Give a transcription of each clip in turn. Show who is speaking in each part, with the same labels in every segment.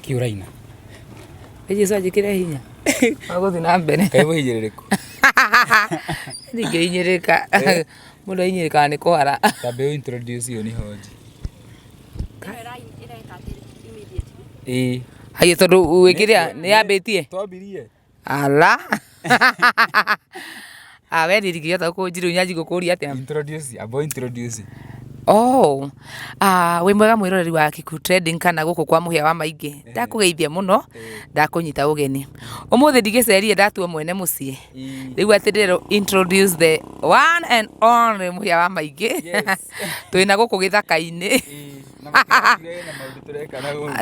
Speaker 1: kiuraina
Speaker 2: Jesu ajikire hinya agothi na mbere
Speaker 1: kaibo hinyiriku
Speaker 2: ninge hinyirika mundo hinyirika ni kwara
Speaker 1: tabe introduce yo ni hoji
Speaker 2: hayo tondu wikiria ni yambitie
Speaker 1: twabirie
Speaker 2: ala we ndirigio ta kunjiru nyaji gukuria atia
Speaker 1: introduce
Speaker 2: we mwega mwiroreri wa Kiku Trending kana guku kwa muhia wa maingi ndakugeithia muno ndakunyita ugeni umuthi ndigicerie ndatua mwene mucie riu atindiro introduce the one and only muhia wa maingi twina guku githaka-ini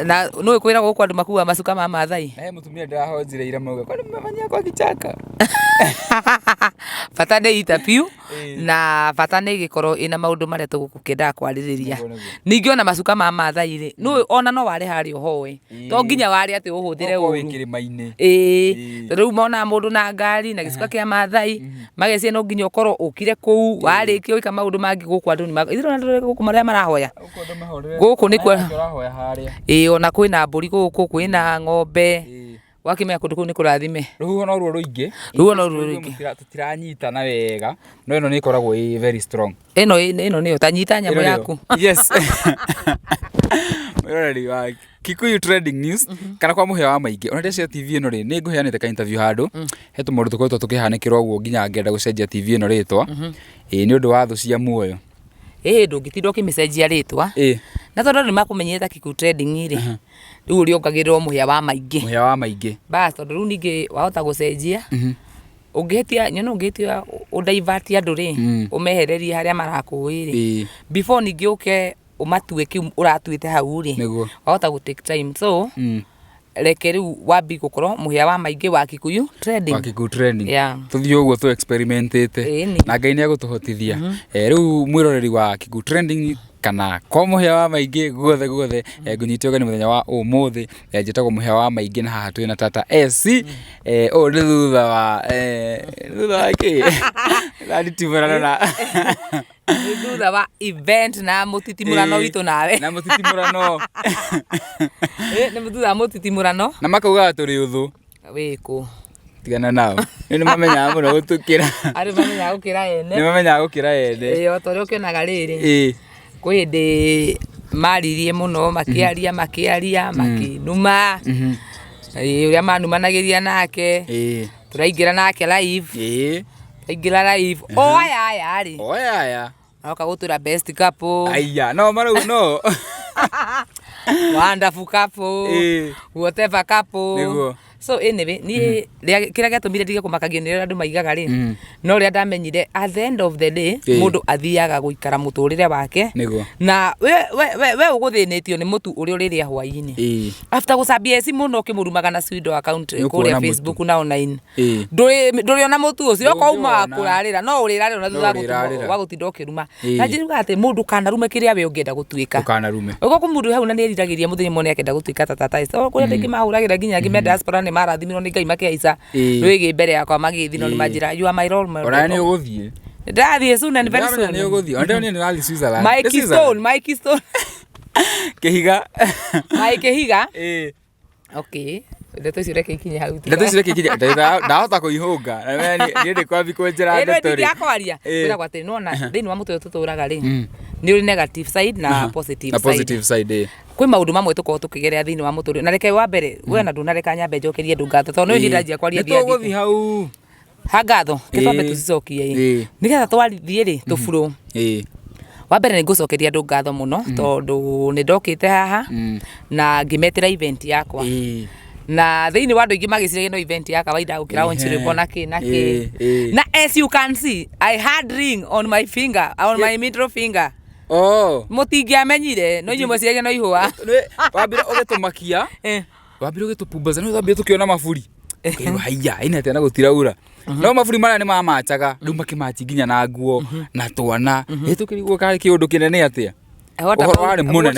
Speaker 2: na no kwira guku andu makuwa macuka ma mathai
Speaker 1: mutumia ndahonjire ira mauga kwani mmemanya kwa kichaka
Speaker 2: bata nĩ interview na bata nĩ gĩkorwo ina maũndũ marĩa tũgũkĩendaga kwarĩrĩria ningĩ ona macuka ma mathai rĩ no ona no ware harĩa ũhoe to nginya ware atĩ ũhũthĩre ũru
Speaker 1: kĩrĩma-inĩ
Speaker 2: rĩu mona mũndũ na ngari na gĩcuka kĩa mathai magecie no nginya ũkorwo ũkire kũu warĩkia gwĩka maũndũ mangĩ gũkũ andũ nĩ gũkũ marĩa marahoya gũkũ nĩ kwa ona kwĩna mbũri gũkũ kwĩna ng'ombe wakimenya kundu kuu ni kurathime
Speaker 1: ruhuho no ruo ruingi tutiranyitana wega no ino ni ikoragwo i very strong
Speaker 2: ino ni utanyita nyamu yaku
Speaker 1: yes mwiroreri wa Kikuyu Trending News kana kwa muhia wa maingi ona ndecia TV ino ri ni nguheanite ka interview handu hetu mundu tukoretwo tukihanikirwo guo nginya ngenda gucenjia TV ino ritwa ni undu wa thu cia muoyo
Speaker 2: ndungitinda ukimicenjia ritwa na tondu ni makumenyete Kiku Trending ri riu riongagirwo muhia wa maingi bas tondu riu ningi wahota gucenjia ungihitia nyono ungihitia udivert andu ri umehererie haria marakuiri before ningi uke umatue kiu uratuite hau ri wahota gu take time so reke riu wambi gukorwo muhia wa maingi wa Kikuyu Trending tuthie uguo tu experimentete na Ngai ni agutuhotithia riu mwiroreri wa Kiku Trending kana kwa muhia wa maingi guothe ngunyite ugeni muthenya wa umuthi njitagwo muhia wa maingi na haha twina tata SC o ni thutha wa ki radi timurano na thutha wa event na mutitimurano witu nawe
Speaker 1: na mutitimurano
Speaker 2: ni thutha wa mutitimurano
Speaker 1: na makauga turi uthu
Speaker 2: wiku
Speaker 1: tigana nao ni mamenya muno gutukira
Speaker 2: ari mamenya gukira ene
Speaker 1: ni mamenya gukira ene
Speaker 2: o tori ukionaga riri kwi ndi maririe muno makiaria makinuma uria manumanagiria nake turaingira nake live oya oka gutura best couple
Speaker 1: aya no maru no
Speaker 2: wonderful couple whatever couple so anyway ni kira gatumire ndige kumakagio ni andu maigaga ri no ria ndamenyire at the end of the day mundu athiaga guikara muturire wake na we uguthinitio ni mutu uri uriria hwaini after gucambia esi muno kimurumaga na Swido account kuria Facebook na online nduri ona mutu ucio ukauma kurarira no urirarira na thutha wa gutinda ukiruma na njiruga ati mundu kana rume kiria we ungienda gutuika
Speaker 1: ukana rume
Speaker 2: ugo kumundu hau na ni eriragiriria muthenya mone akenda gutuika tata so kuria tingi mahuragira nginya ngime diaspora ni marathimirwo ni Ngai makiaica rwigi mbere yakwa magithi no ni manjira you are my role model
Speaker 1: ora ni uguthie
Speaker 2: ndathie soon and very soon
Speaker 1: ni uguthie onda ni ali Switzerland
Speaker 2: Mike Stone
Speaker 1: kehiga
Speaker 2: okay ndeto icio reke ikinye hau
Speaker 1: ndahota kuihunga ni ndi kwambi kwenjera ndeto ri
Speaker 2: yakwaria wira gwate nona thini wa mutu tuturaga ri ni uri negative side na positive
Speaker 1: side
Speaker 2: kwi maundu mamwe tukorwo tukigerea thini wa mutu na reke wa mbere we na ndunareka nyambe njokerie ndu ngatho tondu ni ndanjia kwaria
Speaker 1: thia tuguthi hau
Speaker 2: hangatho kitwambe tucicokie nigetha twarithie ri tufuru wa mbere ni ngucokeria ndu ngatho muno tondu ni ndokite haha na ngimetera event yakwa na thini wa andu ingi magiciragia no event ya kawaida ukira onchire naki na as you can see I had ring on my finger on my middle finger mutingiamenyire no nyumwe ciagia no ihua
Speaker 1: wambire ugetumakia wambire ugetupumbaza no wambire tukiona maburi haya ina tena gutiraura no maburi mara ni mamachaga riu makimachi nginya na nguo na twana tukiriguo kari kiundu kinene atia
Speaker 2: what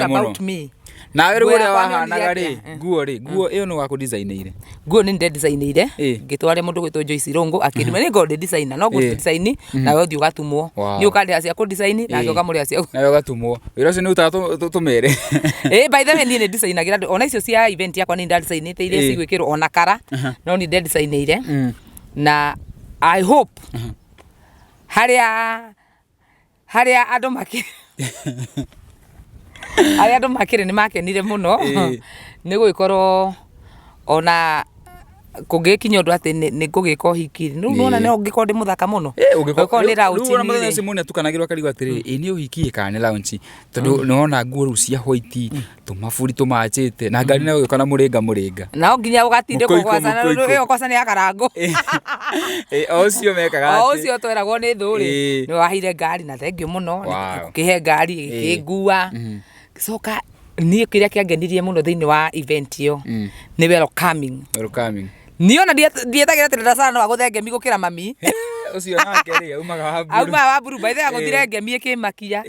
Speaker 2: about me
Speaker 1: Na wewe uria wahanaga ri nguo iyo no wako designire
Speaker 2: nguo ni designire ngitware mundu gwitwo Joyce Rongo akirima ni god designer no go design na wewe uthio gatumwo ni ukandi acia ku design na ndoga muri acia
Speaker 1: na wewe gatumwo wira ucio ni utatumere
Speaker 2: by the way ni designagira ona icio cia event yakwa ni designite ile cigwikirwo ona kara no ni designire na I hope haria andu makire ni makenire muno ni gwikorwo ona kugikinya undu ati ni ngugika uhiki nu nona ni ungikora ndi muthaka muno ugikora ni rauti
Speaker 1: ni muthenya ucio mune tukanagirwa karigwa atiri ni uhiki kana ni launch tondu nona nguo ru cia white tumaburi tumachite na ngari na ugikona muringa
Speaker 2: na nginya ugatinde kugwacana ru ukosa ni akarango
Speaker 1: ocio mekaga
Speaker 2: ocio tweragwo ni thuri ni wahire ngari na thengiu muno kihe ngari kingua soka ni kiria kiangenirie muno thiini wa event yo ni welcoming niona ndietagira tena sana waguthenge mi gukira mami
Speaker 1: ucio nake ri aumaga
Speaker 2: wa buru by the way guthire ngemi ikimakia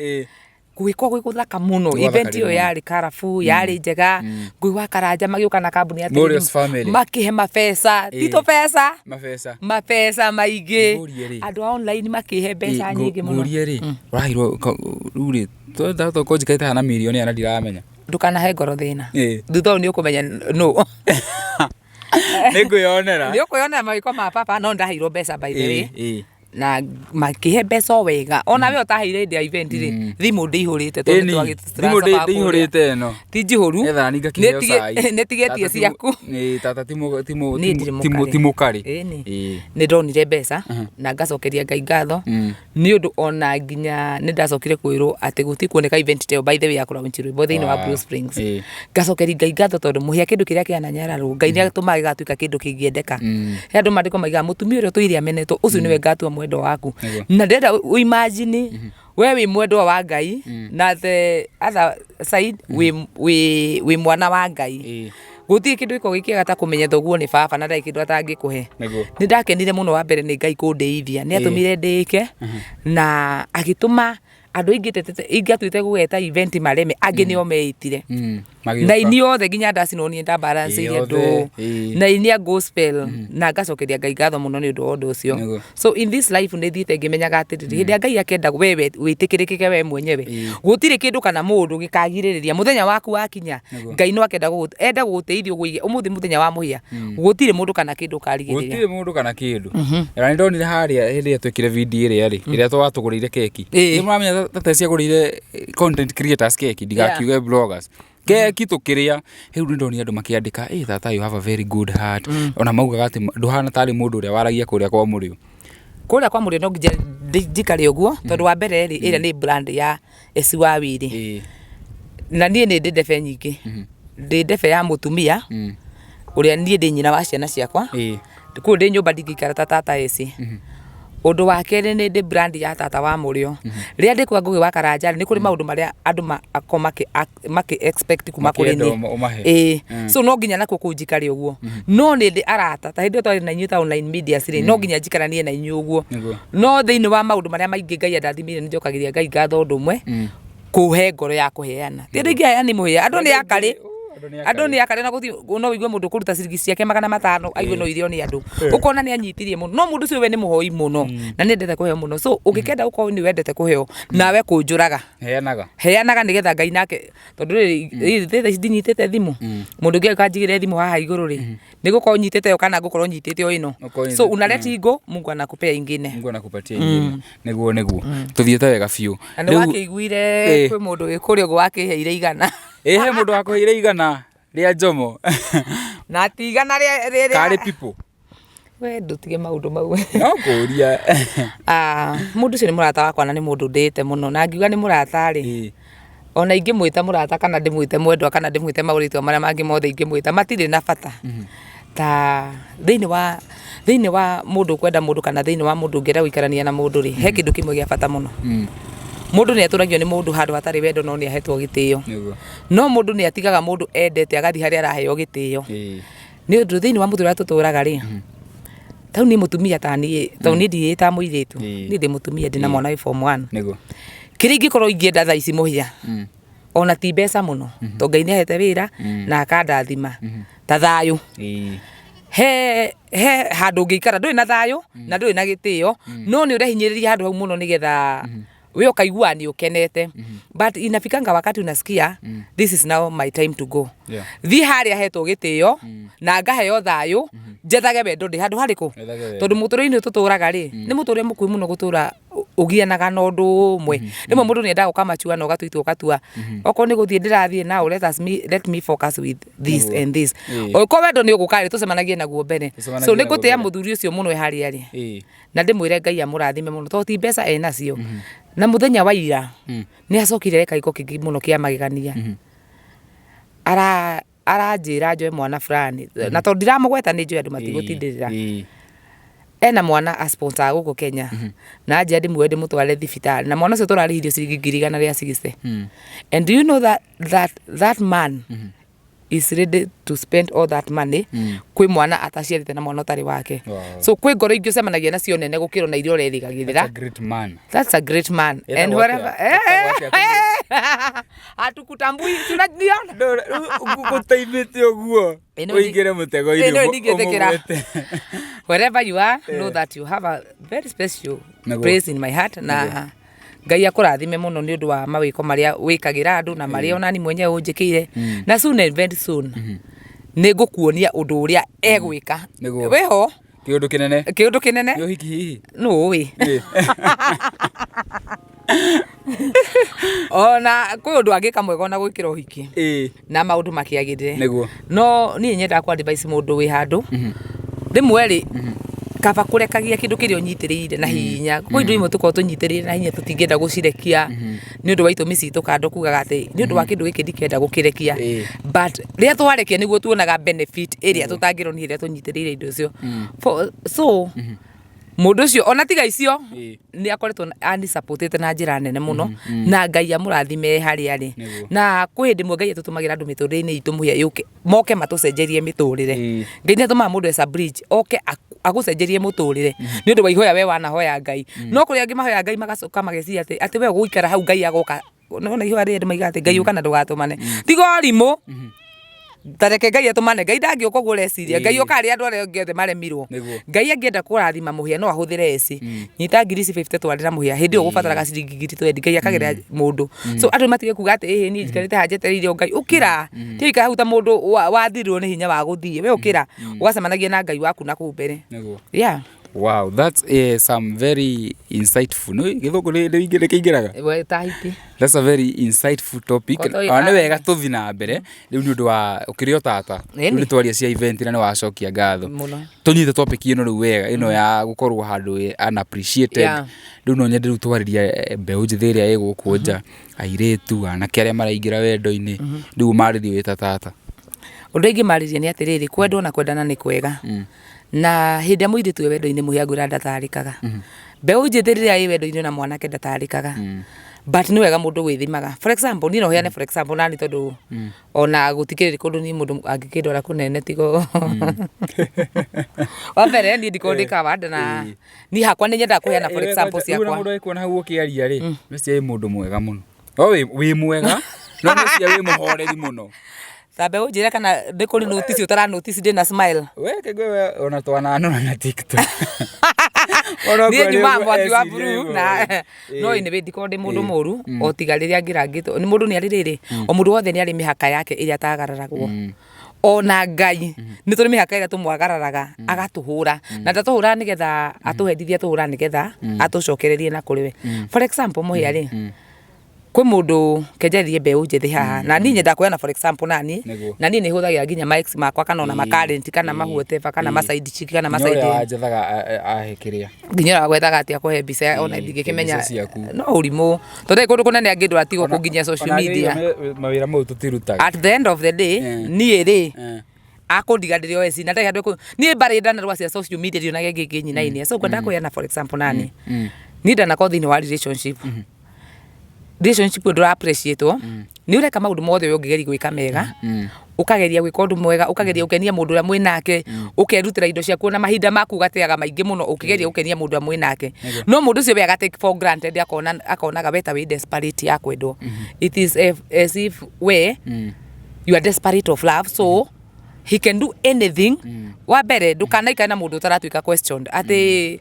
Speaker 2: gwikwo guthaka muno event yo yari karafu yari njega ngui wa karanja magiuka na kambuni ya makihe mabesa tito pesa mabesa maingi andu online makihe mbeca nyingi muno
Speaker 1: ngurie ri rahiro ruri to ko jikaita hana milioni ana ndiramenya
Speaker 2: ndukana he ngoro thina thutha ni ukumenya no
Speaker 1: ninguyonera
Speaker 2: ni ukuyonera mawiko ma papa no ndahiro mbeca by the way na makihe mbeca wega ona we utaheire ndia event ri thimu ndihurite to
Speaker 1: thimu ndihurite no
Speaker 2: ti njihuru
Speaker 1: etha ninga kiyo sai
Speaker 2: netigetie ciaku
Speaker 1: ni tata timo kari
Speaker 2: ni ndonire mbeca na ngacokeria Ngai ngatho ni undu ona nginya ni ndacokire kwirwo ati gutikuoneka event teo by the way yakura winchiru bo thiini wa Blue Springs ngacokeria Ngai ngatho tondu muhia kindu kiria kiana nyararu Ngai ni atuma gigatuika kindu kingiendeka he andu mandiko maiga mutumia uria tuiria amenetwo ucio niwe ngatua mwendo waku na ndenda uimagine we wi mwendo wa Ngai na the other side we mwana wa Ngai guti kindu iko gikiega ta kumenya thoguo ni baba na ndai kindu atangikuhe ni ndakenire muno wa mbere ni Ngai kundeithia ni atumire ndike na agituma andu ingatuite gugeta event mareme angi nio meitire na ini othe nginya ndacino ni nda balance ile ndo na ini gospel na ngacokeria Ngai ngatho muno ni undu ucio so in this life ni thiite ngimenyaga atiri hindi Ngai akenda wewe witikirikike we mwenyewe gutire kindu kana mundu gikagiririria muthenya waku wakinya Ngai no akenda enda guteithio guige umuthi muthenya wa muhia gutire mundu kana kindu karigiriria
Speaker 1: gutire mundu kana kindu era ndonire haria hindi twekire video iria ri iria twatugurire keki ni mwamenya tata cia gurire content creators keki digakiuge bloggers keki tukiria hiu ndoni andu makiandika tata you have a very good heart ona maugaga ati nduhana tari mundu uria waragia kuria kwa murio
Speaker 2: no ngija ndikari uguo tondu wa mbere ri ira ni brand ya eci wa wiri na nie ni ndebe nyingi ndebe ya mutumia uria nie ndi nyina wa ciana ciakwa ku ndi nyumba ndingikara tata eci undu wa kere ni ndi brand ya tata wa murio ria ndi kwa ngugi wa karanja ni kuri maundu maria andu make expect kuma kuri ni so no nginya nako kunjikari uguo no ni ndi arata ta hindi twari na inyuta online media siri no nginya njikaranie na inyu uguo no thiini wa maundu maria maingi Ngai ndathimire ni njokagiria Ngai ngatho undu umwe kuhe ngoro ya kuheana ti ringi aya ni muhia andu ni akari andu ni akare na guthi no wigue mundu kuruta ciringi ciake 500 aigwe no irio ni andu ukona ni anyitirie muno no mundu ucio we ni muhoi muno na ni ndete kuheo muno so ugikenda uko ni wendete kuheo nawe kunjuraga heanaga nigetha Ngai nake tondu ri ndinyitete thimu mundu ngi akanjigire thimu haha iguru ri ni gukorwo nyitete yo kana gukorwo nyitete o ino so unaleti go Mungu anakupea ingine
Speaker 1: Mungu anakupatia ingine niguo tuthiete wega fiu
Speaker 2: ni wakiguire kwi mundu wikurio gwa wakiheire igana
Speaker 1: he mundu wakuheire igana ria njomo
Speaker 2: na tigana ria
Speaker 1: kari people
Speaker 2: we ndutige maundu mau
Speaker 1: no kuria
Speaker 2: mundu ucio ni murata wakwa na ni mundu ndite muno na ngiuga ni murata ri ona ingimwita murata kana ndimwite mwendwa kana ndimwite mauritwa maria mangi mothe ingimwita matire na bata ta thiini wa mundu kwenda mundu kana thiini wa mundu ngera guikarania na mundu ri he kindu kimwe gia bata muno mundu ni aturagio ni mundu handu hatari wendo no ni ahetwo gitio no mundu ni atigaga mundu endete agathi haria araheo gitio ni undu thiini wa mutu ra tuturaga ri tau ni mutumia tani tau ni ndiita muiritu ni ndi mutumia ndina mwana wi form 1 kiringi korwo ingienda tha ici muhia ona ti mbeca muno to Ngai nĩ ahete wĩra na akandathima ta thayũ he handũ ũngĩikara ndũrĩ na thayũ na ndũrĩ na gĩtĩo no nĩ ũrehinyĩrĩria handũ hau mũno nĩgetha we ukaigua ni ukenete but inafikanga wakati unasikia this is now my time to go thi haria hetwo gitio na ngaheo thayo njethage wendo ndi handu hariku tondu muturo-ini tuturaga ri ni muture mukui muno gutura ugianaga na undu umwe rimwe mundu ni endaga ukamachua na ugatuitwo ukatua oko ni guthie ndirathie now let me focus with this and this ko wendo ni ugukari tucemanagie naguo mbere so ni gutia muthuri ucio muno haria ri na ndimwire Ngai amurathime muno to ti mbeca enacio na muthenya wa ira ni acokire kaiko kingi muno kia magegania aranjira njoe mwana fulani na to ndiramugweta ni njoe andu matigutindira ena mwana a sponsor guko Kenya na anje ndimwe ndimutware thibitari na mwana ucio turarihirio ciringi 160 and do you know that man is ready to spend all that money kwi mwana ataciarite na mwana utari wake so kwi ngoro ingĩ cemanagia nacio nene gukiro na iria urethigagirira that's a great man and whatever atukutambui tunadiona
Speaker 1: gutaimite uguo uingire mutego ile
Speaker 2: wherever you are know that you have a very special place in my heart na Ngai akurathime muno ni undu wa mawiko maria wikagira andu na maria onani mwenye unjikire na soon and very soon ni ngukuonia undu uria egwika weho kiundu kinene
Speaker 1: yo hiki hihi
Speaker 2: no we ona kwi undu angika mwega na gwikira uhiki na maundu makiagirire no ni nyenda ku advice mundu wi handu rimwe ri kaba kurekagia kindu kiri unyitirire na hinya ko indu imwe tuko tunyitirire na hinya tutingenda gucirekia ni undu wa itumi citu kando kugaga ati ni undu wa kindu giki ndikenda gukirekia but ria twarekia niguo tuonaga benefit area tutangironire ria tunyitirire indo cio so mundu cio ona tiga icio ni akoretwo ani supportete na njira nene muno na Ngai amurathime hari ari na kwindi mwe Ngai atutumagira andu miturire-ini itu muhia yuke moke matucenjerie miturire Ngai ni atuma mundu esa bridge oke agucenjerie muturire ni undu wa ihoya we wanahoya Ngai no kuri angi mahoya Ngai magacoka mageciria ati we guikara hau Ngai agoka no ihoya ri maiga ati Ngai uka na ndugatumane tigo rimu tareke Ngai atumane Ngai ndangioka uguo reciria Ngai ukari andu aria othe maremirwo Ngai angienda kurathima muhia no ahuthire eci nyita 50 twarira muhia hindi ugubataraga ciringi 20 Ngai akagira mundu so andu matige kuga ati ni njikarite hanjetereirio Ngai ukira tika huta mundu wathirwo ni hinya wa guthie we ukira ugacemanagia na Ngai waku na ku mbere yeah.
Speaker 1: Wow, that's some very insightful. No, githungu ni ingire kingiraga.
Speaker 2: We tahiti.
Speaker 1: That's a very insightful topic. Ana wega tuthi na mbere. Riu ni undu wa ukirio tata. Ni twaria cia event na ni wacokia ngatho. Tunyite topic ino riu wega ino ya gukorwo handu unappreciated. Riu no nyende riu twariria mbeu njithi iria iguku nja airetu anake aria maraingira wendo-ini riu maririe wita tata.
Speaker 2: Undu ingi maririe ni atiriri kwendwo na kwendana ni kwega. Na hindi muiritu wendo-ini muhia ngura ndatarikaga mbeu njithirira i wendo-ini na mwanake ndatarikaga but ni wega mundu gwithimaga for example ni no heane for example nani tondu ona gutikiriri kundu ni mundu angikindora kunene tigo wa mbere ni ndikondika wanda na ni hakwa ni nyenda kuheana for example ciakwa
Speaker 1: mundu aikona hau ukiaria ri meci mundu mwega muno wi mwega no meci wi muhoreri muno
Speaker 2: Sabe ujira kana ndikuri notice utara notice ndina smile.
Speaker 1: Weke gwe ona twana anona na TikTok.
Speaker 2: Ni nyuma mwaki wa buru na no ine bendi ko ndi mundu muru o tigariria ngirangito ni mundu ni aririri o mundu wothe ni ari mihaka yake iria tagararagwo. Ona Ngai ni turi mihaka iria tumwagararaga agatuhura na ndatuhura nigetha atuhendithia tuhura nigetha atucokererie na kuriwe. For example muhia ri kwi mundu kenjerie mbeu njithi haha na ni nyenda kuona for example nani ni huthagira nginya mics makwa kana ona makarenti kana mahuoteva kana maside chick kana maside
Speaker 1: ya njethaga ahekiria
Speaker 2: nginya gwethaga atia kuhe mbica ona ndingikimenya no urimu tondu kundu kunene angindura tigo kunginya social media
Speaker 1: mawira mau tutirutaga
Speaker 2: at the end of the day ni ri akundiganire o eci na ndege andu ni bari ndana rwa cia social media ri onage nginyina-ini so kwenda kuheana for example nani ni ndana ko thini wa relationship relationship ndura appreciate ni ureka maundu mothe ungigeria gwika mega ukageria gwika undu mwega ukageria ukenia mundu ria mwinake ukerutira indo cia kuona mahinda maku gateaga maingi muno ukigeria ukenia mundu ria mwinake no mundu ucio we aga take for granted akonaga beta we desperate ya kwendwo it is as if we you are desperate of love so he can do anything wa mbere ndukanaika na mundu utaratuika questioned ati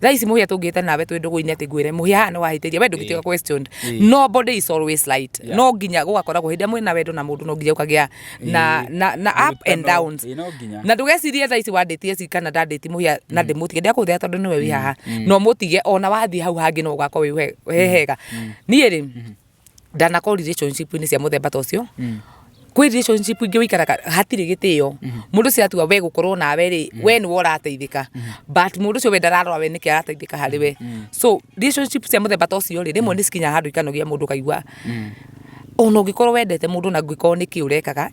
Speaker 2: Raisi muhia tungite nawe twi ndugu-ini ati ngwire muhia hana wahitiria we ndungituika questioned nobody is always right no nginya gugakoragwo hindi amwe na wendo na mundu no nginya ukagia na up and downs na ndugecirie raisi wanditie ci kana ndanditi muhia na ndimutige ndiakuthia tondu niwe wi haha no mutige ona wathi hau hangi no ugakorwo wi hega nie ri ndanakorwo relationship ni cia muthemba ta ucio kwi relationship ingi wikaraga hatiri gitio mundu cia tuwa we gukorwo nawe ri we ni wora ateithika but mundu cio we ndararora we niki arateithika hari we so relationship cia muthemba ta ucio ri rimwe ni cikinya handu ikanogia mundu kaigua ona ungikorwo wendete mundu na ngikorwo niki urekaga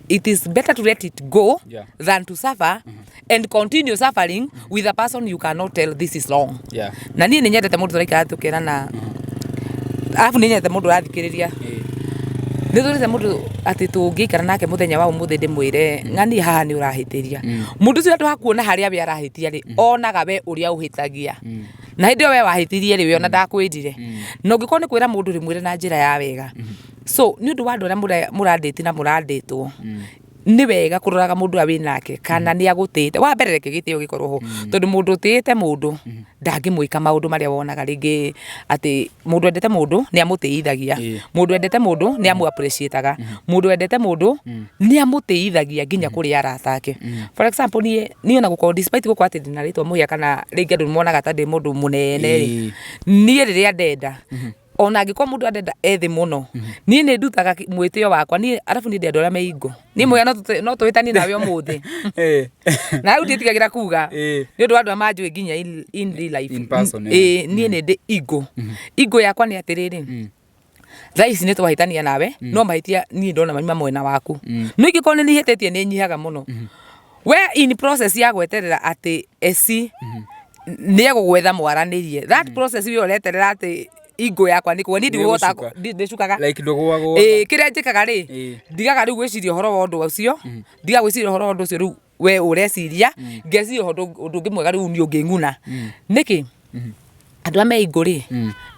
Speaker 2: it is better to let it go than to suffer and continue suffering with a person you cannot tell this is wrong na ni nyendete mundu turaikara tukirana afu ni nyendete mundu rathikiriria Ndithurite mundu ati tungikara nake muthenya wa umuthi ndimwire ngani haha ni urahitiria mundu cio hakuona haria we arahitia ri onaga we uria uhitagia na hindi we wahitirie ri we ona ndakwendire no ngikoo ni kwira mundu rimwire na njira ya wega so ni undu wa andu aria muranditi na muranditwo ni wega kuroraga mundu awi nake kana ni agutite wa mbere reke gitio gikorwo ho tondu mundu utite mundu ndangimwika maundu maria wonaga ringi ati mundu endete mundu ni amutiithagia mundu endete mundu ni amu appreciateaga mundu endete mundu ni amutiithagia nginya kuri arata ake for example ni ona gukorwo despite gukwa ati ndinaritwo muhia kana ringi andu monaga ta ndi mundu munene ni riria ndenda ona ngikwa mundu andenda ethi muno ni ni ndutaga mwitio wakwa ni arafu ni ndenda ria meingo ni mwe no twitani nawe umuthi na au nditigagira kuga ni undu andu amanjui nginya in real life
Speaker 1: in person
Speaker 2: ni ni ndi ego yakwa ni atiriri Raisi ni twahitania nawe no mahitia ni ndona manyuma mwena waku no ingikone ni hitetie ni nyihaga muno we in process ya gweterera ati eci ni egugwetha mwaranirie that process we ureterera ati ego yakwa niko ni ndiwota ndicukaga
Speaker 1: like ndogwago
Speaker 2: kiria njikaga ri ndigaga riu gwiciria horo wa undu ucio ndiga gwiciria horo wa undu ucio riu we ureciria ngeciria undu ungi mwega riu ni unginguna niki andu ame ego ri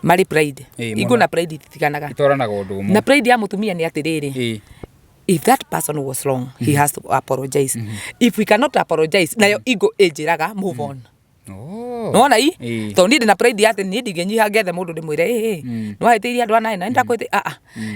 Speaker 2: mari pride ego na pride titikanaga
Speaker 1: itoranaga undu umwe
Speaker 2: na pride ya mutumia ni atiriri if that person was wrong he has to apologize if we cannot apologize nayo ego ejiraga move on nona to ndi na pride ati ni ndigenyiha ngethe mundu ndimwire no hitiria andu anaina ndakwite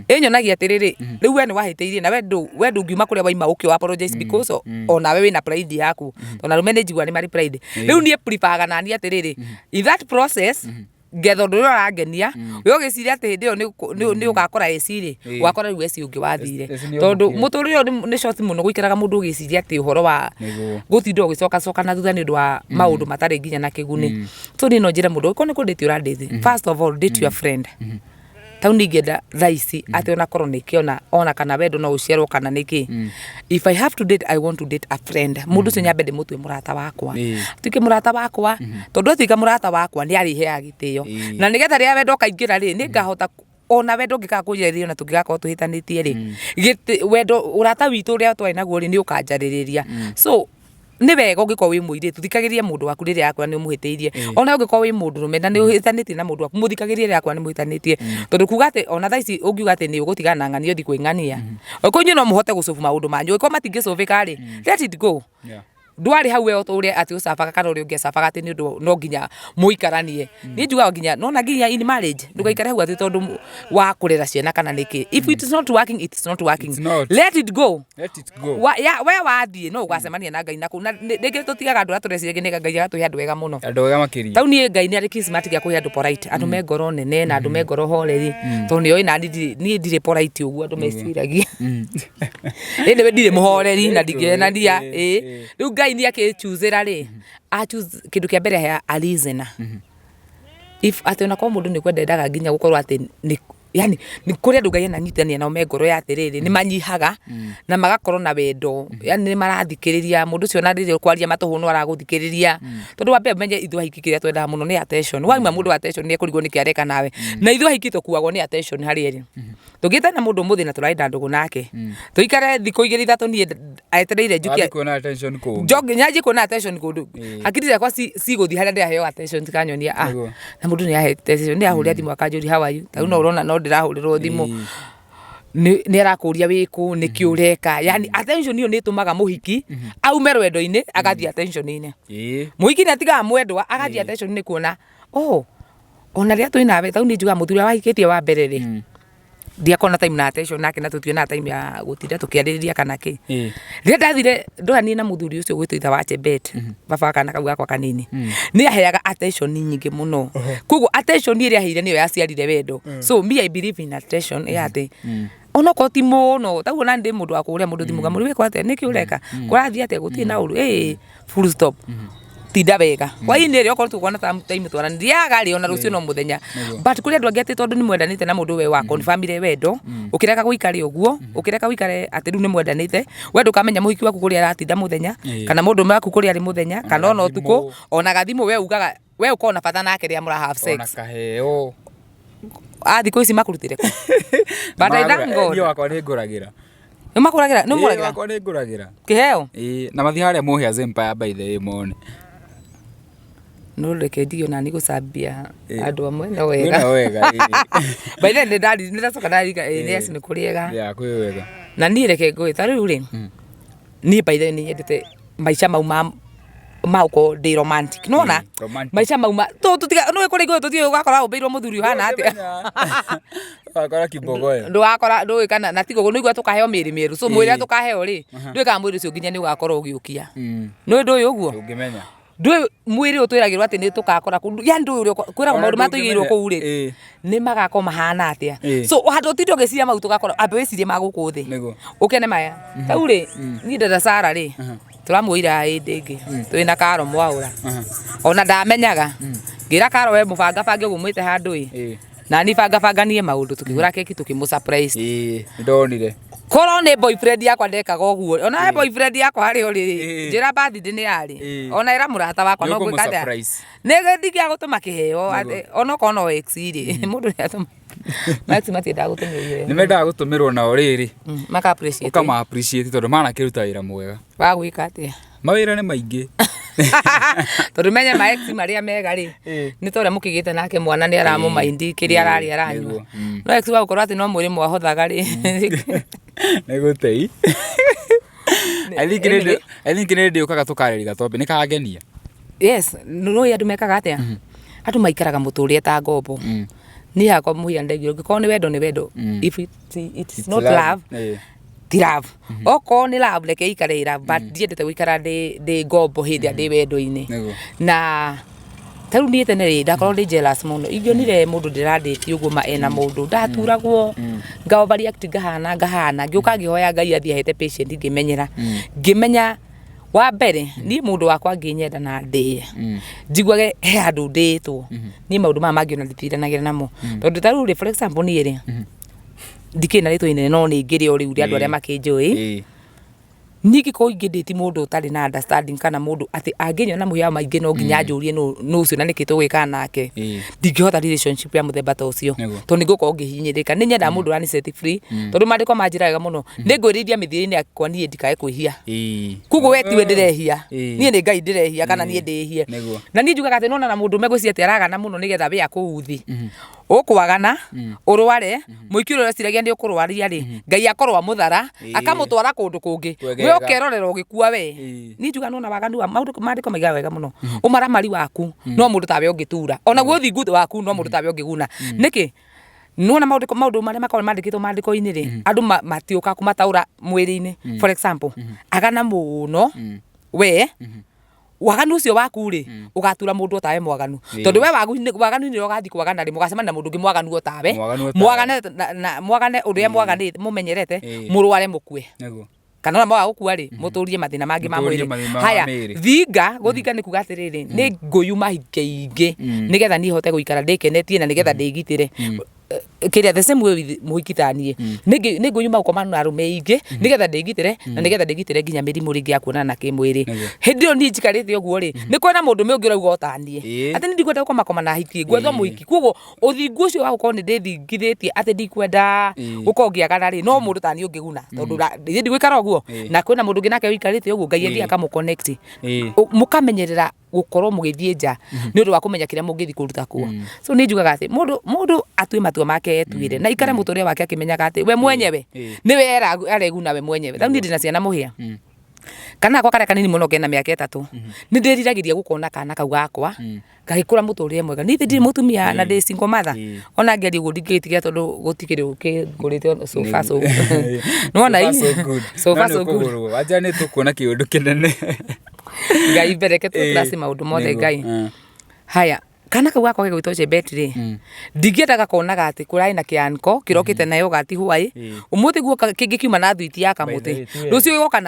Speaker 2: enyonagia atiriri riu we ni wahitirie na we ngiuma kuria waima ukio apologize because ona we wina pride yaku ona rumene njigua ni mari pride riu ni prefer na ni atiriri in that process ngetho ndu urangenia we ugiciria ati hindi iyo ni ugakora eciri wakora riu eci ungi wathire tondu muturire ni short muno guikaraga mundu ugiciria ati uhoro wa gutinda ugicoka na thutha ni undu wa maundu matari nginya na kiguni so ni no njira mundu ko ni kunditi urandithi first of all date your friend tau ningenda Raisi ati ona korwo nikiona ona kana wendo no uciarwo kana niki if I have to date I want to date a friend mundu cio nyambe ndimutwe murata wakwa tuike murata wakwa tondu tuika murata wakwa ni arihe gitio na nigetha ria wendo kaingira ri ni ngahota ona wendo ngikakujeria na tungigakorwo tuhitanitie ri wendo urata witu ria twai naguo ri ni ukanjaririria so ni wega ungikorwo wi muiri tuthikagirie mundu waku riria yakwa ni umuhitiirie ona ungikorwo wi mundu rumenda ni uhitanitie na mundu waku muthikagirie riria yakwa ni muhitanitie tondu kuga ati ona thaici ungiuga ati ni ugutigana ng'ania uthi kwing'ania ukonyu no muhote gucubu maundu manyu uko matingicubika ri let it go ndwari hau we uture ati ucabaga kana uri ungicabaga ati ni undu no nginya muikaranie ni njuga nginya nona nginya in marriage ndugaikare hau ati tondu wa kurera ciana kana niki if it is not working it is not working let it go we wathie no ugacemania na Ngai na kuna ndingi tutigaga andu atureciria ngi Ngai agatuhe andu wega muno
Speaker 1: andu wega makiri
Speaker 2: tau ni Ngai ni ari kismat gya kuhe andu polite andu me ngoro nene na andu me ngoro horeri tondu ni oi na ni ndire polite uguo andu meciragia ende we ndire muhoreri na ndigena ndia riu Ngai ni akichuzira ri choose kindu kia mbere ya alizena if ati ona kwa mundu ni kwendaga nginya gukorwo ati yani ni kuria ndugai na nyitania na ngoro ya atiriri ni manyihaga na magakorwo na wendo yani ni marathikiriria mundu cio na ndirio kwaria matuhu no araguthikiriria tondu wa mbere menye ithu hiki kiria twendaga muno ni attention waima mundu attention ni ekurigwo ni kiareka nawe na ithu hiki tukuagwo ni attention hari eri tugita na mundu muthi na turaida ndugu nake tuikare thiko 2-3 ni aetereire njukia
Speaker 1: kuona attention ku
Speaker 2: jogi nyaji kuona attention kundu hakiri yakwa si guthi haria ndiheo attention tikanyonia na mundu ni ahe attention ni ahuria thimu akanjuri how are you tau no urona no ndirahurirwo thimu ni arakuria wiku ni kiureka yani attention iyo ni tumaga muhiki aume rwendo-ini agathi attention-ine muhiki ni atiga mwendwa agathi attention-ini kuona ona ria twinawe tau ni njuga muthuri wa hikitie wa mbere ri ndiakona time na attention nake na tutio na time ya gutinda tukiaririria kana ki ria ndathire ndorani na muthuri ucio gwitwo itha wa Chebet baba kana kau gakwa kanini ni aheaga attention nyingi muno kugo attention iria aheire niyo yaciarire wendo so me I believe in attention yate ono ko ti muno tau na ndi mundu akuria mundu thimuga muri wikwa ate niki ureka kurathia ate gutie na uru full stop tinda wega kwa ini ri okorwo tukona time twaraniriaga ri ona rucio no muthenya but kuri andu angiate tondu ni mwendanite na mundu we wa confirmire wendo ukireka guikare uguo ukireka guikare ati ru ni mwendanite wendo kamenya muhiki waku kuri aratinda muthenya kana mundu waku kuri ari muthenya kana ona utuku ona gathimu we ugaga we ukona bata nake ria mura have sex
Speaker 1: ona kaheo
Speaker 2: thiko ici makurutire ku but I thank God
Speaker 1: ndio wakwa ni nguragira
Speaker 2: makuragira no muragira
Speaker 1: wakwa ni nguragira
Speaker 2: kiheo
Speaker 1: na mathi haria muhia Empire by the way mone
Speaker 2: no reke ndio na nigucambia andu amwe no wega by the way ndari ndacoka ndariga yes ni kuriega
Speaker 1: ya kwi wega
Speaker 2: na ni reke ngui tari uri ni by the way ni nyendete maisha mauko ndi romantic nona maisha mauma tutiga no ekore ngo tutie ugakora ubeirwo muthuri hana ati
Speaker 1: akora kibogoe
Speaker 2: ndo akora ndo kana na tigo no igwa tukaheo miri miru so mwiri tukaheo ri ndo ka mwiri ucio nginya ni ugakora ugiukia no ndo uyu uguo
Speaker 1: ungimenya
Speaker 2: ndo mwiri utwiragirwo ati ni tukakora kundu ya ndo urio kwira maundu matuigirwo ku ri ni magako mahana atia so hando tindo geciria mau tukakora ambe wicirie maguku thi ukene maya tau ri ni ndada Sara ri turamuira indingi twina karo mwaura ona ndamenyaga ngira karo we mubanga bange gumwite handu na ni banga nie maundu tukigura keki tukimu surprise
Speaker 1: ndonire
Speaker 2: koro ni boyfriend yakwa ndekaga uguo ona boyfriend yakwa hari uri njira birthday ni ari ona ira murata wakwa no gwikada nege ndikia gutuma kiheo ona kono ex ri mundu ni atuma Max matienda gutumirwo
Speaker 1: ni mendaga gutumirwo na oriri
Speaker 2: maka appreciate
Speaker 1: ukama appreciate tondu mana kiruta wira mwega
Speaker 2: wa gwika atia
Speaker 1: mawira ni maingi
Speaker 2: tondu menye ma ex maria mega ri ni tore mukigite nake mwana ni aramu maindi kiria arari aranywa no ex wa gukorwo ati no mwiri mwahothaga ri
Speaker 1: negutei alikire ndio kaga tukaririga tobe nikagenia
Speaker 2: yes no yandu mekaga atia atu maikaraga muturie ta ngombo ni hakwa muhia ndegio ngiko ni wendo if it's not love ti love oko ni love leke ikarira but ndiendete guikara ndi ngombo hindi ndi wendo-ini na taru ni tene ri ndakorwo ndi jealous muno ingionire mundu ndiranditi uguo ma ena mundu ndaturagwo ngawabari act ngahana ngiuka ngihoya Ngai athie hete patient ngimenya wa mbere ni mundu wakwa nginyenda na ndi njiguage he andu nditwo ni maundu ma mangiona ndithiranagira namo tondu taru ri for example ni ri ndikina ritwo inene no ni ngiri o riu ri andu aria makinjui niki ko inginditi mundu utari na understanding kana mundu ati anginyona muhia maingi no nginya njurie no ucio na nikito gwika nake ndingihota relationship ya muthemba ta ucio to niguko ngihinyirika ni nyenda mundu ani set free tondu mandiko manjiraga muno ningwirithia mithiri-ini akwa nie ndikae kwihia kugo we tiwe ndirehia nie ni Ngai ndirehia kana nie ndihie na nie njugaga ati nona na mundu megwiciria ati aragana muno nigetha we akuuthi ukwagana urware muikiro raciragia ndi ukurwaria ri Ngai akorwa muthara akamutwara kundu kungi we ukerorera ugikua we ni njuga nona waganu wa maundu mandiko maiga wega muno umaramari waku no mundu tawe ungitura ona gwo thingu waku no mundu tawe ungiguna niki nona maundu maria makora mandikitwo mandiko-ini ri andu matiuka kumataura mwiri-ini for example agana muno we waganu ucio waku ri ugatura mundu tawe mwaganu tondu we waganu ni ugathi kwagana ri mugacemana na mundu ngi mwaganu o tawe mwagane uria mwaganite mumenyerete murware mukue kana mwa gukua ri muturie mathina mangi ma mwiri haya thinga guthinga ni kuga atiriri ni nguyuma hinge ingi nigetha ni hote guikara ndikenetie na nigetha ndigitire kiria the same way muhikithanie ni nguyuma gukomana na arume ingi nigetha ndigitire na nigetha ndigitire nginya mirimu ringi ya kuonana kimwiri hindi yo ni njikarite uguo ri ni kwena mundu me ungi urauga otanie ati ndikwenda gukomana na hiki gwetho muhiki kugo uthingu ucio wa gukorwo ni ndithingithitie ati ndikwenda gukorwo ngiagana ri no mundu tani ungiguna tondu ndi gwikara uguo na kwena mundu ngi nake wikarite uguo ngai ethi akamu connect mukamenyerera gukorwo mugithie nja ni undu wa kumenya kiria mungithi kuruta kuo so ni njugaga ati mundu atue matua make etuire na ikare muturia wake akimenyaga ati we mwenyewe niwe areguna we mwenyewe thau ni ndina ciana muhia kana kwa kare kanini muno kena miaka 3 ni ndiriragiria gukona kana kau gakwa gagikura muturire mwega ni ndi mutumia na ndi single mother ona ngeri gudingitigia tondu gutikire ukingurite so far so nona hii so far so good
Speaker 1: waja ni tukuona kiundu kinene
Speaker 2: ngai bereke tu klasi maundu mothe ngai haya kana kau gakwa gegwitoje betri ndigiendaga konaga ati kurai na kianko kirokite na yogati huai umuthi guo kingikiuma na thwiti ya kamuti rucio igoka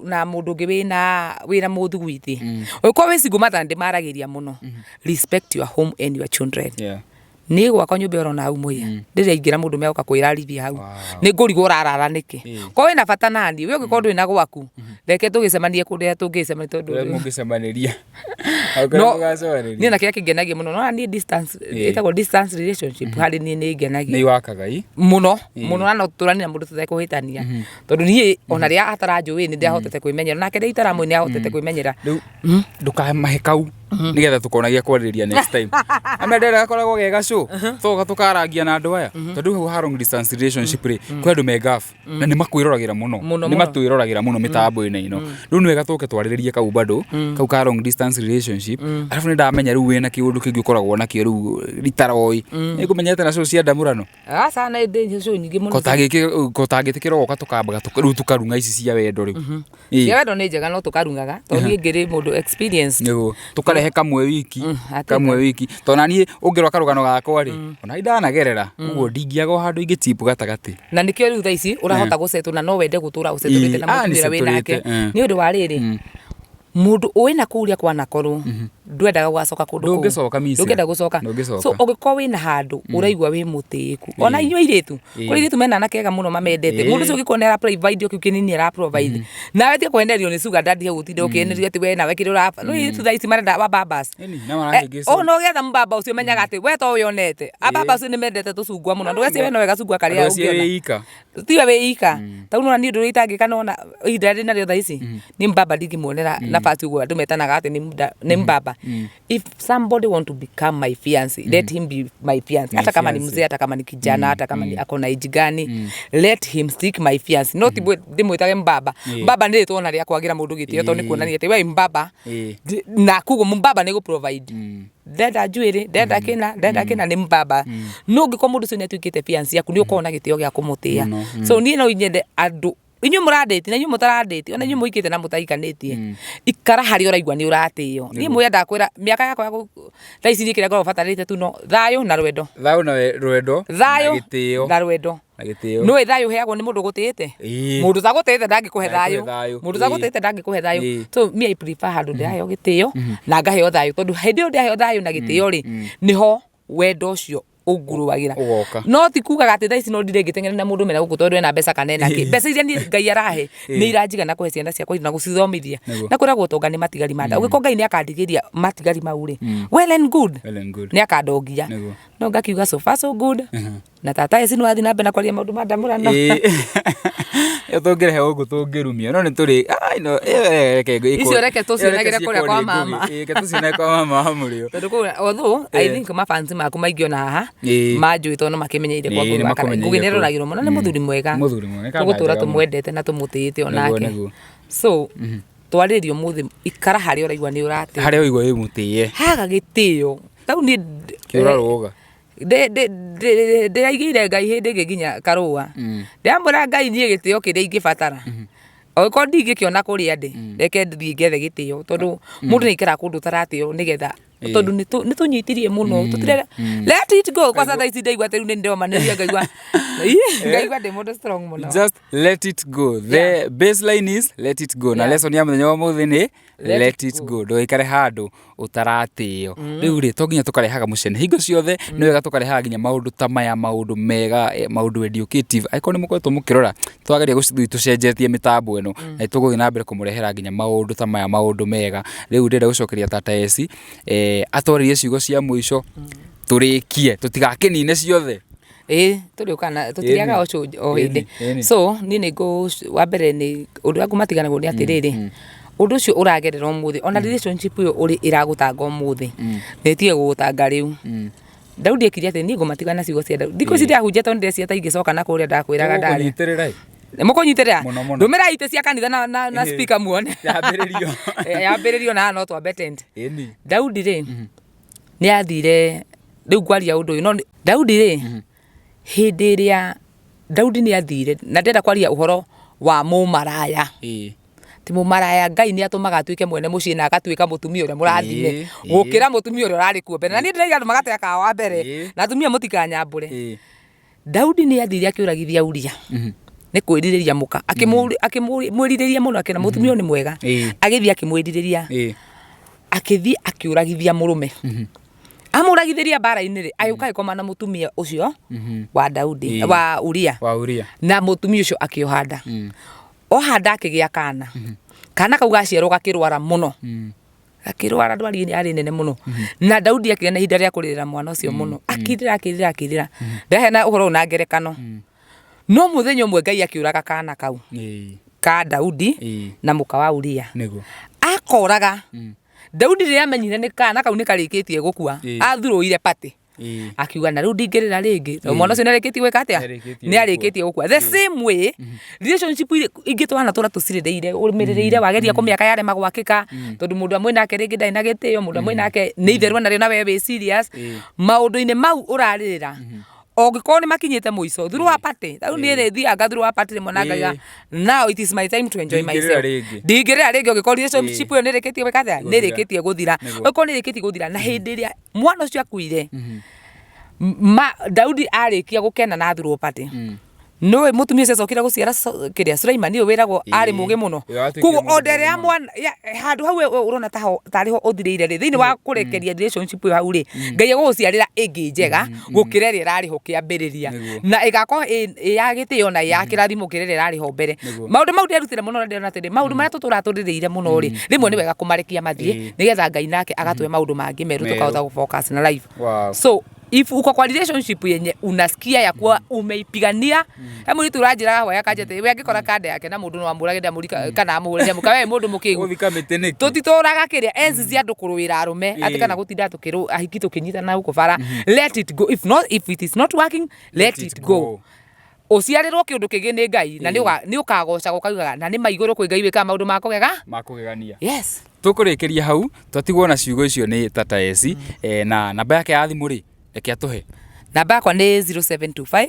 Speaker 2: na mundu ngi wina muthugwiti uko wicigo matande maragiria muno respect your home and your children ni gwakwa nyumba oro na umuya ndire ingira mundu meoka kwirarithia hau ni ngurigo urarara niki ko wina bata nani we ugikorwo ina gwaku reke tugicemanie kuria tungicemania tondu
Speaker 1: mungicemaniria
Speaker 2: ni na kia kingenagia muno no ni distance itago distance relationship hari ni ngenagia
Speaker 1: ni wakagai
Speaker 2: muno na turani na mundu tutekuhitania tondu ni ona ria ataranjui ni ndahotete kwimenyera nake ndi itaramu ni ahotete kwimenyera
Speaker 1: ndukamahe kau nigetha tukonagia kwariria next time amendera akoragwo gega show toga tukarangia na andu aya tondu hu ha long distance relationship ri kwendu megaf na ni makwirораgira muno ni matwirораgira muno mitambo ina ino riu ni wega tuke twariririe kau bado kau ka long distance relationship arafu ni ndamenya riu wina kiundu kingi ukoragwo na kio riu ritaroi ni kumenyete na show cia ndamurano
Speaker 2: sana inde show nyingi muno
Speaker 1: kotagitikira goka tukambaga riu tukarunga ici cia wendo riu
Speaker 2: cia wendo ni njega no tukarungaga tondu ngiri mundu experience
Speaker 1: nigo tukarehe kamwe wiki tona ni ungirwa karugano gakwa ri ona indanagerera uguo ndingiaga handu ingitipu gatagati
Speaker 2: na nikio riu thaici urahota gucetu na no wende gutura uceturite na mutumira winake ni undu wa riri mundu wina kuria kwa nakoru ndwendaga gwacoka kundu ndungenda gucoka so ugikoo wina handu uraigwa wi mutiku ona inyo iritu kuri iritu mena nakega muno mamendete mundu ucio ugikonera provide o kikinini ara provide nawe ti kwenderio ni sugar daddy gutinde ukinerio ati we nawe kiri urapa no itu thaici marenda wa babas no getha mbaba ucio menyaga ati we to uyonete ababa ucio ni mendete tucungwa muno ndwese we no wega cungwa karia ungiona tiwe we ika tau no ni ndu itangika nona idari na rio thaici ni mbaba ndingimuonera nafasi uguo andu metanaga ati ni mbaba if somebody want to become my fiancé let him be my fiancé hata kama ni mzee hata kama ni kijana hata kama ni akona age gani let him stick my fiancé not ndimwitage mbaba mbaba ni tuona ria kwagira mundu gitio to ni kuonania ati we mbaba na kugo mbaba ni go provide ndenda njuiri ndenda kina ni mbaba no ngiko mundu cio netuikite fiancé yaku ni ukona gitio gia kumutia so ni no inyende andu inyu muradeti na inyu mutaradeti ona inyu muikite na mutaikanitie ikara hari uraigwa ni uratio ni mwenda kwira miaka yakwa ya thaici ni kire ngoro batarite tu no thayo na rwendo na rwendo no thayo heagwo ni mundu gutite mundu za gutite ndangikuhe thayo mundu za gutite ndangikuhe thayo so me I prefer handu ndayo gitio na ngaheo thayo tondu hindi yo ndaheo thayo na gitio ri niho wendo ucio uguruwagira no ti kugaga ati thaici no ndire ngiteng'ena na mundu mena gukutondu ena mbeca kanena ki mbeca iria ni ngai arahe ni iranjiga na kuhe ciana ciakwa na gucithomithia na kwira gutonga ni matigari manda ugiko ngai ni akandigiria matigari mauri well and good ni akandongia no ngakiuga so far so good na tata eci nwathi na mbena kwaria maundu mandamurano
Speaker 1: yo tongere ugu tungirumia no ni turi no
Speaker 2: icio reke tucionagire kuria kwa mama
Speaker 1: ke tucionagire kwa mama hamurio
Speaker 2: tondu ku although I think mafansi maku maingio na haha manjui tono makimenyeire kwa kuga kana kugineroragirwo muno ni muthuri mwega tugutura tumwendete na tumutite onake so twaririo muthi ikara hari uraigwa ni urate
Speaker 1: hari uraigwa wi mutie
Speaker 2: haga gitio tau ni
Speaker 1: kiraruga
Speaker 2: ndiraigire ngai hindi nginya karua ndamura ngai nie gitio kiria ingibatara o ndigĩkiona kũrĩa ndĩ reke thiĩ ngethe gĩtĩo tondu mundu nĩ ikara kundu taratĩo nigetha tondu nĩ tũnyitirie muno tutire let it go kwa sasa ici ndaigua rĩu nĩ ndĩromanĩria ngaigua ndĩ mũndũ strong muno
Speaker 1: just let it go the baseline is let it go na lesson ya mũthenya wa mũthĩ nĩ let it go ndũgaikare handũ utaratio riu ri to nginya tukarehaga mucene hingo ciothe ni wega tukarehaga nginya maundu ta maya maundu mega maundu educative aiko ni mukoretwo mukirora twageria gucithui tucenjetie mitambo eno na tuguthi na mbere kumurehera nginya maundu ta maya maundu mega riu ndenda gucokeria Tata Esi atwaririe ciugo cia muico turikie tutigakinine ciothe
Speaker 2: turiukana tutiriaga o hindi so ni nigo wa mbere ni undu wangu matiganagwo ni atiriri undu ucio uragerera umuthi ona relationship yo uri iragutanga umuthi netie gutanga riu Daudi akiria ati ni ngumatigana ciugo cia Daudi thikũ ici ndiahunjia tondũ ndĩreciria ta ingĩcoka na kũrĩa ndakwĩraga ndarĩ mũkũnyitĩrĩra ndũmĩra itĩ cia kanitha na speaker muone yambĩrĩrio na no twambe tent Daudi rĩ nĩ athire rĩu kwaria ũndũ ũyũ no Daudi rĩ hĩndĩ ĩrĩa Daudi nĩ athire na ndenda kwaria ũhoro wa mũmaraya ti mũmaraya Ngai nĩ atũmaga atuĩke mwene mũciĩ na agatuĩka mũtumia ũrĩa mũrathime gũkĩra mũtumia ũrĩa ũrarĩ kuo mbere na niĩ ndĩraiga andũ magateka wa mbere na atumia mũtikanyambũre Daudi nĩ athire akĩũragithia Uria nĩ kwĩrirĩria mũka akĩmwĩrirĩria mũno akĩna mũtumia nĩ mwega agĩthiĩ akĩmwĩrirĩria akĩthiĩ akĩũragithia mũrũme amũragithĩria mbara-inĩ rĩ agĩũka agĩkoma na mũtumia ũcio wa Daudi wa Uria na mũtumia ũcio akĩoha nda ohanda akĩgĩa kana kau gaciarwo gakĩrwara mũno akĩrwara ndwari arĩ nene mũno na Daudi akĩgĩa na ihinda rĩa kũrĩrĩra mwana ũcio mũno akĩrĩra ndahena ũhoro na ngerekano no mũthenya ũmwe Ngai akĩũraga kana kau ka Daudi na mũka wa Uria akoraga Daudi rĩrĩa amenyire nĩ kana kau nĩ karĩkĩtie gũkua athurũire pati akiuga na rĩu ndingĩrĩra rĩngĩ mwana ũcio nĩ arĩkĩtie gwĩka atĩa nĩ arĩkĩtie gũkua the same way relationship ingĩ twana tũra tũcirĩrĩire ũmĩrĩrĩire wageria kũmĩaka yarema gwakĩka tondũ mũndũ amwe nake rĩngĩ ndarĩ na gĩtĩo mũndũ amwe nake nĩ itherũ narĩo nawe wĩ serious maũndũ-inĩ mau ũrarĩrĩra ũngĩkorwo nĩ makinyĩte mũico through wa party rĩu niĩ rĩthianga through wa party rĩmwe na ngaiga now it is my time to enjoy myself ndingĩrĩra rĩngĩ ũngĩkorwo relationship ĩyo nĩ ĩrĩkĩtie gwĩka atĩa nĩ ĩrĩkĩtie gũthira ũngĩkorwo nĩ ĩrĩkĩtie gũthira na hĩndĩ ĩrĩa mwana ũcio akuire Daudi arĩkia gũkena na through party no mũtumia ũcio acokire gũciara kĩrĩa Sulaimani ũyũ wĩragwo arĩ mũgĩ mũno koguo order ya mwana handũ hau ũrona tarĩ ho ũthirĩire rĩ thĩinĩ wa kũrekeria relationship ĩyo hau rĩ Ngai agũgũciarĩra ĩngĩ njega gũkĩra ĩrĩa ĩrarĩ ho kĩambĩrĩria na ĩgakorwo ya gĩtĩo na ya kĩrathimo kĩrĩa ĩrarĩ ho mbere maũndũ mau nderutire mũno na ndĩrona atĩ maũndũ marĩa tũtũra tũrĩrĩire mũno rĩ rĩmwe nĩ wega kũmarekia mathiĩ nĩgetha Ngai nake agatũhe maũndũ mangĩ merũ tũkahota gũfocus na life so if uko kwa relationship yenye unasikia ya kuwa umeipigania hebu ni turajira hoya kajete we angikora kanda yake na mundu no amurage ndamurika kana amurage mukawe mundu mukigu
Speaker 1: uthika miteneki
Speaker 2: tutitoraga kiria enzi cia andu kuruira arume ati kana gutinda tukiru ahiki tukinyita na huko bara let it go if it is not working let it go uciarirwo kiundu kingi ni Ngai na ni ukagoca gukauga na ni maiguru kwi Ngai wika maundu makugegania yes
Speaker 1: tukurikiria hau twatigwo na ciugo icio ni Tata Esi na namba yake ya thimu ri eke atuhe
Speaker 2: namba yakwa nĩ 0725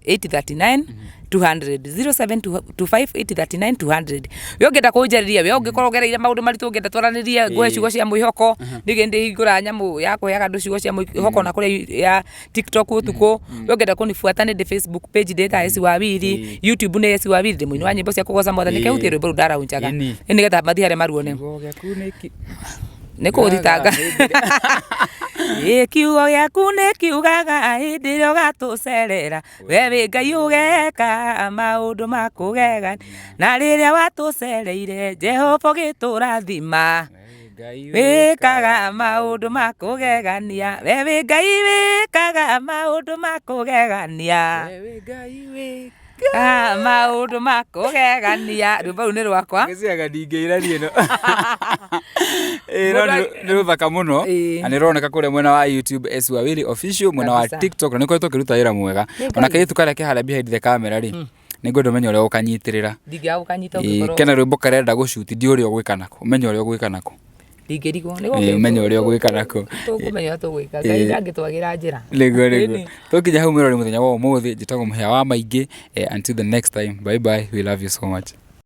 Speaker 2: 839 200 0725 839 200 we ũngĩenda kũnjarĩria we ũngĩkorwo ũgereire maũndũ maritũ ũngĩenda twaranĩrie ngũhe ciugo cia mwĩhoko nĩgĩ ndĩhingũra nyamũ ya kũheaga andũ ciugo cia mwĩhoko na kũrĩa ya TikTok ũtukũ we ũngĩenda kũnibuata nĩ Facebook page ndĩta Esi Wawiri YouTube nĩ Esi Wawiri ndĩ mũini wa nyĩmbo cia kũgoca Mwathani kehutie rwĩmbo rũu ndaraunjaga nĩgetha mathiare maruone nĩ kũthitanga kiugo gĩaku nĩ kiugaga hĩndĩ ĩrĩa ũgatũcerera we wĩ Ngai ũgeka maũndũ ma kũgegania na rĩrĩa watũcereire Jehova ũgĩtũrathima wĩkaga maũndũ ma kũgegania we wĩ Ngai wĩkaga maũndũ ma kũgegania maũndũ ma kũgegania rwĩmbo rũu nĩ rwakwa
Speaker 1: gĩciaga ndingĩirania no nĩ rũthaka mũno na nĩ rũroneka kũrĩa mwena wa YouTube Esi Wawiri official mwena wa TikTok na nĩ koretwo kĩruta wĩra mwega ona kairĩtu karĩa kĩharĩa behind the camera rĩ nĩ ngwenda ũmenye ũrĩa ũkanyitĩrĩra
Speaker 2: ndingĩaga gũkanyita ũngĩkorwo
Speaker 1: kena rwĩmbo karenda gũcuti ndi ũrĩa ũgwĩka nako ũmenye ũrĩa ũgwĩka nako
Speaker 2: ndingĩrigwo nĩ
Speaker 1: ũmenye ũrĩa ũgwĩka nako
Speaker 2: tũkũmenya tũgwĩka Ngai ndangĩtwagĩra njĩra
Speaker 1: nĩguo tũkinya hau mĩrori mũthenya wa ũmũthĩ njĩtagwo mũhĩa wa maingĩ until the next time bye bye we love you so much